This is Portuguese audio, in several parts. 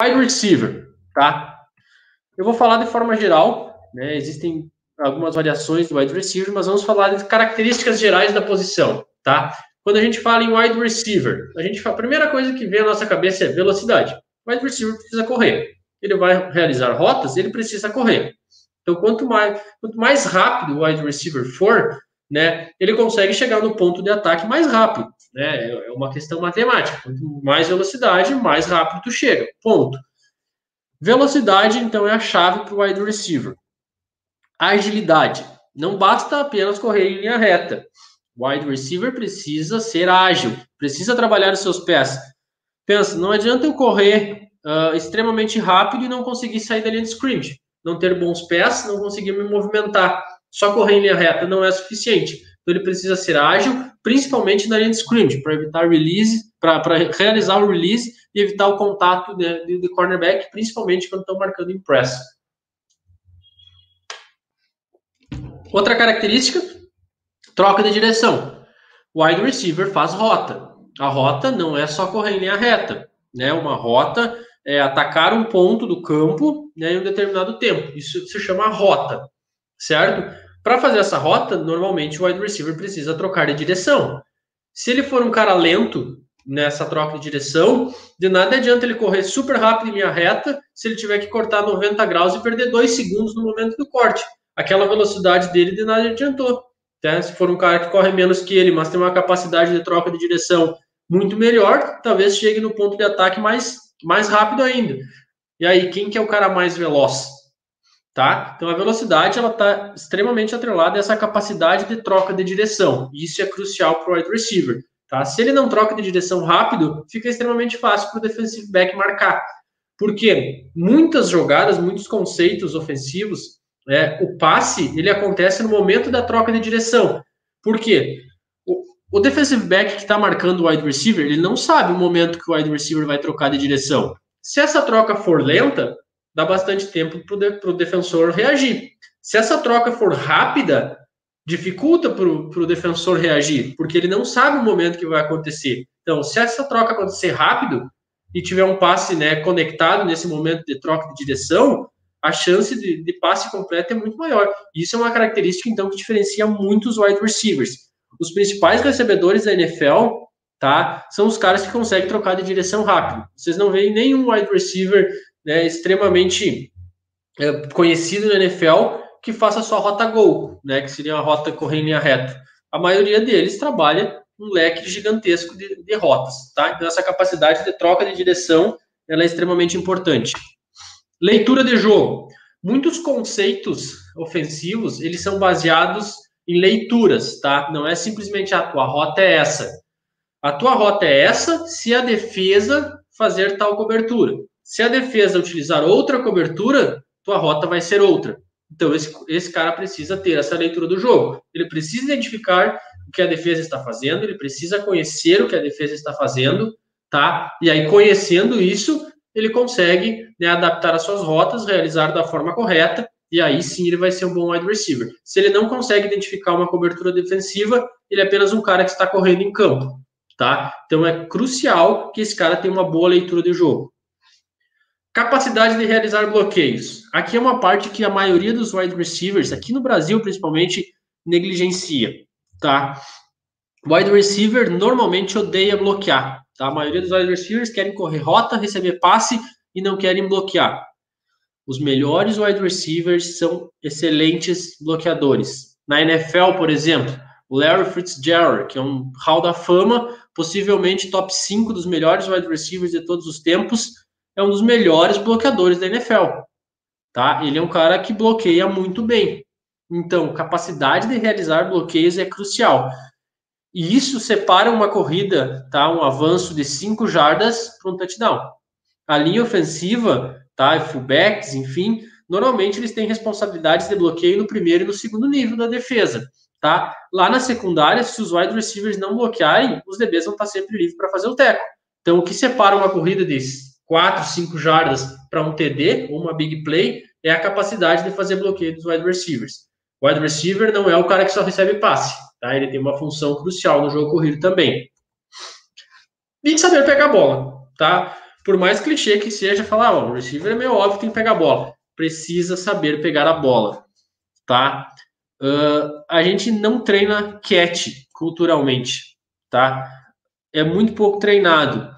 Wide receiver, tá? Eu vou falar de forma geral, né? Existem algumas variações do wide receiver, mas vamos falar de características gerais da posição, tá? Quando a gente fala em wide receiver, a primeira coisa que vem à nossa cabeça é velocidade. O wide receiver precisa correr. Ele vai realizar rotas, ele precisa correr. Então, quanto mais rápido o wide receiver for, né, ele consegue chegar no ponto de ataque mais rápido, né? É uma questão matemática. Quanto mais velocidade, mais rápido tu chega. Ponto. Velocidade, então, é a chave para o wide receiver. Agilidade. Não basta apenas correr em linha reta. O wide receiver precisa ser ágil, precisa trabalhar os seus pés. Pensa, não adianta eu correr extremamente rápido e não conseguir sair da linha de scrimmage. Não ter bons pés, não conseguir me movimentar. Só correr em linha reta não é suficiente. Então ele precisa ser ágil, principalmente na linha de scrimmage, para evitar release, para realizar o release e evitar o contato de cornerback, principalmente quando estão marcando em press. Outra característica, troca de direção. O wide receiver faz rota. A rota não é só correr em linha reta, né? Uma rota é atacar um ponto do campo, né, em um determinado tempo. Isso se chama rota, certo? Para fazer essa rota, normalmente o wide receiver precisa trocar de direção. Se ele for um cara lento nessa troca de direção, de nada adianta ele correr super rápido em linha reta se ele tiver que cortar 90 graus e perder 2 segundos no momento do corte. Aquela velocidade dele de nada adiantou. Tá? Se for um cara que corre menos que ele, mas tem uma capacidade de troca de direção muito melhor, talvez chegue no ponto de ataque mais rápido ainda. E aí, quem que é o cara mais veloz? Tá? Então, a velocidade está extremamente atrelada a essa capacidade de troca de direção. E isso é crucial para o wide receiver. Tá? Se ele não troca de direção rápido, fica extremamente fácil para o defensive back marcar. Porque muitas jogadas, muitos conceitos ofensivos, o passe ele acontece no momento da troca de direção. Por quê? O defensive back que está marcando o wide receiver, ele não sabe o momento que o wide receiver vai trocar de direção. Se essa troca for lenta, dá bastante tempo para o defensor reagir. Se essa troca for rápida, dificulta para o defensor reagir, porque ele não sabe o momento que vai acontecer. Então, se essa troca acontecer rápido e tiver um passe, né, conectado nesse momento de troca de direção, a chance de passe completo é muito maior. Isso é uma característica, então, que diferencia muito os wide receivers. Os principais recebedores da NFL, tá, são os caras que conseguem trocar de direção rápido. Vocês não veem nenhum wide receiver, né, extremamente conhecido na NFL que faça só rota gol, né, que seria uma rota correr em linha reta. A maioria deles trabalha um leque gigantesco de rotas, tá? Então essa capacidade de troca de direção ela é extremamente importante. Leitura de jogo. Muitos conceitos ofensivos eles são baseados em leituras, tá? Não é simplesmente a tua rota é essa. A tua rota é essa se a defesa fazer tal cobertura. Se a defesa utilizar outra cobertura, tua rota vai ser outra. Então, esse cara precisa ter essa leitura do jogo. Ele precisa identificar o que a defesa está fazendo, ele precisa conhecer o que a defesa está fazendo, tá? E aí, conhecendo isso, ele consegue, né, adaptar as suas rotas, realizar da forma correta, e aí sim ele vai ser um bom wide receiver. Se ele não consegue identificar uma cobertura defensiva, ele é apenas um cara que está correndo em campo, tá? Então, é crucial que esse cara tenha uma boa leitura de jogo. Capacidade de realizar bloqueios. Aqui é uma parte que a maioria dos wide receivers, aqui no Brasil principalmente, negligencia, tá? O wide receiver normalmente odeia bloquear, tá? A maioria dos wide receivers querem correr rota, receber passe e não querem bloquear. Os melhores wide receivers são excelentes bloqueadores. Na NFL, por exemplo, o Larry Fitzgerald, que é um hall da fama, possivelmente top 5 dos melhores wide receivers de todos os tempos, é um dos melhores bloqueadores da NFL, tá? Ele é um cara que bloqueia muito bem. Então, capacidade de realizar bloqueios é crucial. E isso separa uma corrida, tá? Um avanço de 5 jardas para um touchdown. A linha ofensiva, tá? Fullbacks, enfim, normalmente eles têm responsabilidades de bloqueio no primeiro e no segundo nível da defesa, tá? Lá na secundária, se os wide receivers não bloquearem, os DBs vão estar sempre livres para fazer o tackle. Então, o que separa uma corrida de 4, 5 jardas para um TD ou uma big play é a capacidade de fazer bloqueio dos wide receivers. O wide receiver não é o cara que só recebe passe, tá? Ele tem uma função crucial no jogo corrido também. E saber pegar a bola, tá? Por mais clichê que seja, falar, ó, o receiver é meio óbvio, tem que pegar a bola. Precisa saber pegar a bola, tá? A gente não treina catch culturalmente, tá? É muito pouco treinado.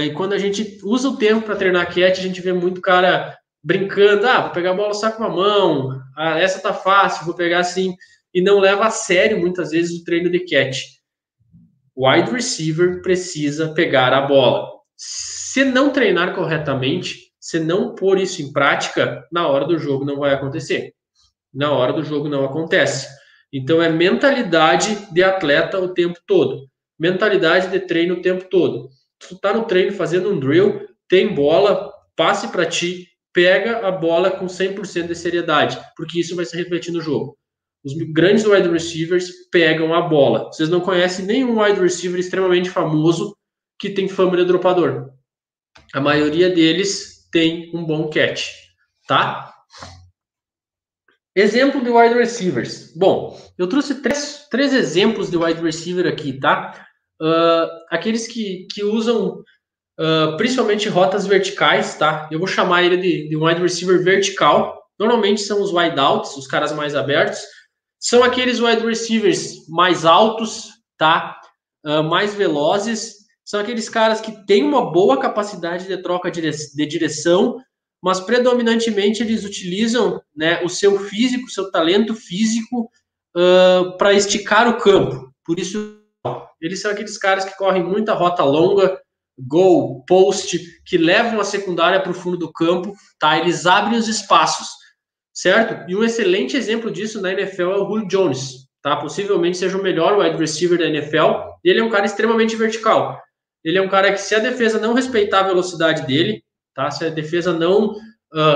E quando a gente usa o tempo para treinar catch, a gente vê muito cara brincando, vou pegar a bola só com a mão, essa tá fácil, vou pegar assim, e não leva a sério muitas vezes o treino de catch. O wide receiver precisa pegar a bola. Se não treinar corretamente, se não pôr isso em prática, na hora do jogo não vai acontecer. Na hora do jogo não acontece. Então é mentalidade de atleta o tempo todo. Mentalidade de treino o tempo todo. Tu tá no treino fazendo um drill, tem bola, passe para ti, pega a bola com 100% de seriedade, porque isso vai se refletir no jogo. Os grandes wide receivers pegam a bola. Vocês não conhecem nenhum wide receiver extremamente famoso que tem fama de dropador. A maioria deles tem um bom catch, tá? Exemplo de wide receivers. Bom, eu trouxe três exemplos de wide receiver aqui, tá? Aqueles que usam principalmente rotas verticais, tá? Eu vou chamar ele de um wide receiver vertical. Normalmente são os wideouts, os caras mais abertos. São aqueles wide receivers mais altos, tá? Mais velozes. São aqueles caras que têm uma boa capacidade de troca de direção, mas predominantemente eles utilizam, né, o seu físico, o seu talento físico para esticar o campo. Por isso, eles são aqueles caras que correm muita rota longa, goal, post, que levam a secundária para o fundo do campo, tá? Eles abrem os espaços, certo? E um excelente exemplo disso na NFL é o Julio Jones, tá? Possivelmente seja o melhor wide receiver da NFL. Ele é um cara extremamente vertical. Ele é um cara que, se a defesa não respeitar a velocidade dele, tá? Se a defesa não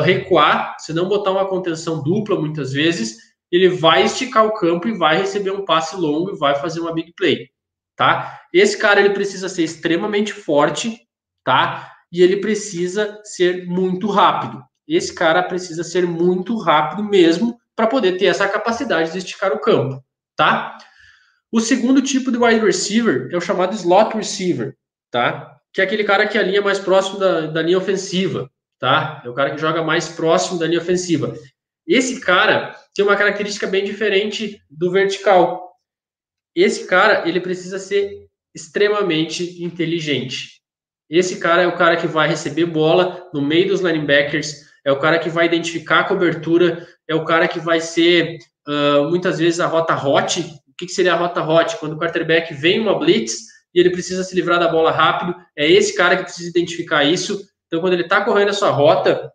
recuar, se não botar uma contenção dupla muitas vezes, ele vai esticar o campo e vai receber um passe longo e vai fazer uma big play, tá? Esse cara ele precisa ser extremamente forte, tá? E ele precisa ser muito rápido. Esse cara precisa ser muito rápido mesmo para poder ter essa capacidade de esticar o campo, tá? O segundo tipo de wide receiver é o chamado slot receiver, tá? Que é aquele cara que alinha mais próximo da linha ofensiva, tá? É o cara que joga mais próximo da linha ofensiva. Esse cara tem uma característica bem diferente do vertical. Esse cara, ele precisa ser extremamente inteligente. Esse cara é o cara que vai receber bola no meio dos linebackers, é o cara que vai identificar a cobertura, é o cara que vai ser, muitas vezes, a rota hot. O que seria a rota hot? Quando o quarterback vem uma blitz e ele precisa se livrar da bola rápido, é esse cara que precisa identificar isso. Então, quando ele está correndo a sua rota,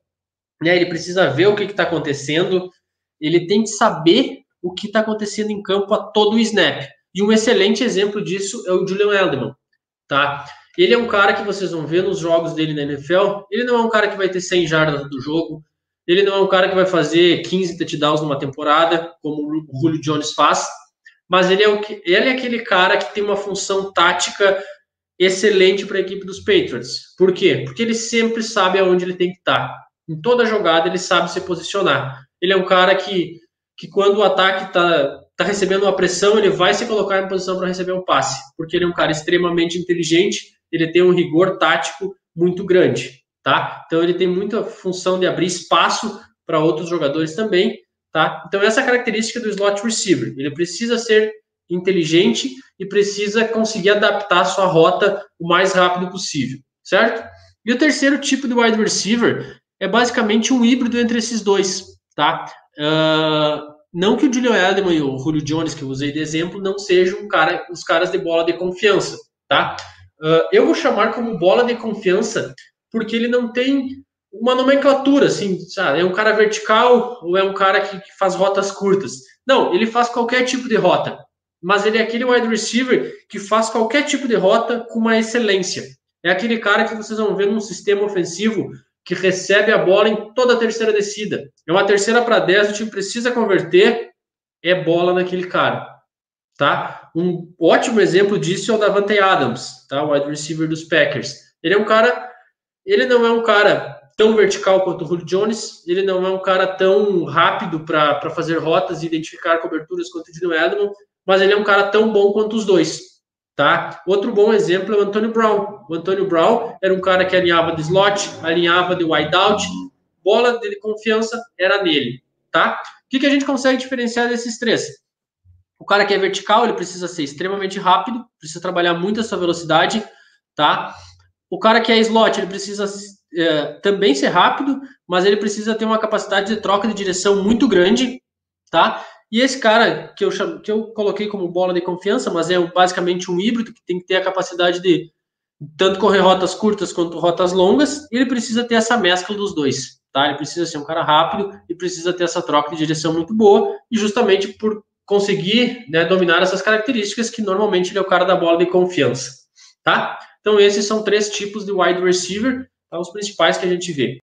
né, ele precisa ver o que está acontecendo, ele tem que saber o que está acontecendo em campo a todo o snap. E um excelente exemplo disso é o Julian Edelman, tá? Ele é um cara que vocês vão ver nos jogos dele na NFL, ele não é um cara que vai ter 100 jardas do jogo, ele não é um cara que vai fazer 15 touchdowns numa temporada, como o Julio Jones faz, mas ele é aquele cara que tem uma função tática excelente para a equipe dos Patriots. Por quê? Porque ele sempre sabe aonde ele tem que estar. Em toda jogada ele sabe se posicionar. Ele é um cara que quando o ataque está recebendo uma pressão, ele vai se colocar em posição para receber um passe, porque ele é um cara extremamente inteligente, ele tem um rigor tático muito grande, tá? Então ele tem muita função de abrir espaço para outros jogadores também, tá? Então essa é a característica do slot receiver. Ele precisa ser inteligente e precisa conseguir adaptar a sua rota o mais rápido possível, certo? E o terceiro tipo de wide receiver é basicamente um híbrido entre esses dois, tá? Não que o Julian Edelman e o Julio Jones, que eu usei de exemplo, não sejam os caras de bola de confiança, tá? Eu vou chamar como bola de confiança porque ele não tem uma nomenclatura, assim, sabe? É um cara vertical ou é um cara que faz rotas curtas? Não, ele faz qualquer tipo de rota, mas ele é aquele wide receiver que faz qualquer tipo de rota com uma excelência. É aquele cara que vocês vão ver num sistema ofensivo que recebe a bola em toda a terceira descida. É uma terceira para 10, o time precisa converter, é bola naquele cara, tá? Um ótimo exemplo disso é o Davante Adams, tá? O wide receiver dos Packers. Ele não é um cara tão vertical quanto o Julio Jones, ele não é um cara tão rápido para fazer rotas e identificar coberturas quanto o Julian Edelman, mas ele é um cara tão bom quanto os dois, tá? Outro bom exemplo é o Antonio Brown. O Antonio Brown era um cara que alinhava de slot, alinhava de wideout, bola de confiança era nele, tá? O que a gente consegue diferenciar desses três? O cara que é vertical, ele precisa ser extremamente rápido, precisa trabalhar muito a sua velocidade, tá? O cara que é slot, ele precisa também ser rápido, mas ele precisa ter uma capacidade de troca de direção muito grande, tá? E esse cara que eu coloquei como bola de confiança, mas é basicamente um híbrido que tem que ter a capacidade de tanto correr rotas curtas quanto rotas longas, e ele precisa ter essa mescla dos dois, tá? Ele precisa ser um cara rápido e precisa ter essa troca de direção muito boa, e justamente por conseguir, né, dominar essas características que normalmente ele é o cara da bola de confiança, tá? Então esses são 3 tipos de wide receiver, tá? Os principais que a gente vê.